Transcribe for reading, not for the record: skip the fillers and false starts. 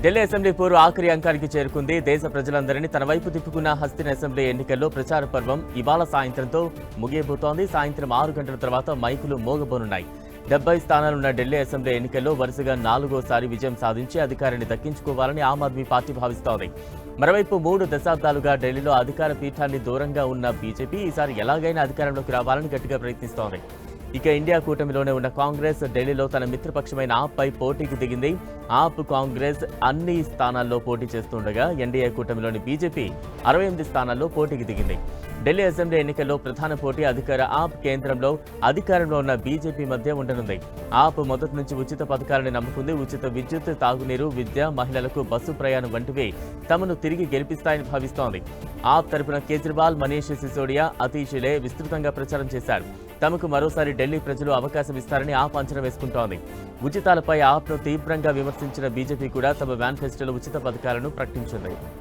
Delhi assembly పోరు ఆఖరి అంకానికి చేరుకుంది. దేశ ప్రజలందరినీ తన వైపు తిప్పుకున్న హస్తిన అసెంబ్లీ ఎన్నికల్లో ప్రచార పర్వం ఇవాళ సాయంత్రంతో ముగియబోతోంది. సాయంత్రం 6 గంటల తర్వాత మైకులు మోగబోనున్నాయి. 70 స్థానాలున్న ఢిల్లీ అసెంబ్లీ ఎన్నికల్లో వరుసగా 4వసారి విజయం సాధించి అధికారాన్ని దక్కించుకోవాలని ఆమ్ ఆద్మీ పార్టీ భావిస్తోంది. మరోవైపు 3 దశాబ్దాలుగా ఢిల్లీలో అధికార పీఠాన్ని దూరంగా ఉన్న బీజేపీ ఈసారి ఎలాగైనా అధికారంలోకి రావాలని గట్టిగా ప్రయత్నిస్తోంది. ఇక ఇండియా కూటమిలోనే ఉన్న కాంగ్రెస్ ఢిల్లీలో తన మిత్రపక్షమైన ఆప్ పై పోటీకి దిగింది. ఆప్ కాంగ్రెస్ అన్ని స్థానాల్లో పోటీ చేస్తుండగా ఎన్డీఏ కూటమిలోని బీజేపీ 68 స్థానాల్లో పోటీకి దిగింది. ఢిల్లీ అసెంబ్లీ ఎన్నికల్లో ప్రధాన పోటీ అధికార ఆప్ కేంద్రంలో అధికారంలో ఉన్న బీజేపీ మధ్య ఉండనుంది. ఆప్ మొదటి నుంచి ఉచిత పథకాలను నమ్ముకుంది. ఉచిత విద్యుత్, తాగునీరు, విద్య, మహిళలకు బస్సు ప్రయాణం వంటివి తమను తిరిగి గెలిపిస్తాయని భావిస్తోంది. ఆప్ తరపున కేజ్రీవాల్, మనీష్ సిసోడియా, అతీషిలే విస్తృతంగా ప్రచారం చేశారు. తమకు మరోసారి ఢిల్లీ ప్రజలు అవకాశం ఇస్తారని ఆప్ అంచనా వేసుకుంటోంది. ఉచితాలపై ఆప్ను తీవ్రంగా విమర్శించిన బీజేపీ కూడా తమ మేనిఫెస్టోలో ఉచిత పథకాలను ప్రకటించింది.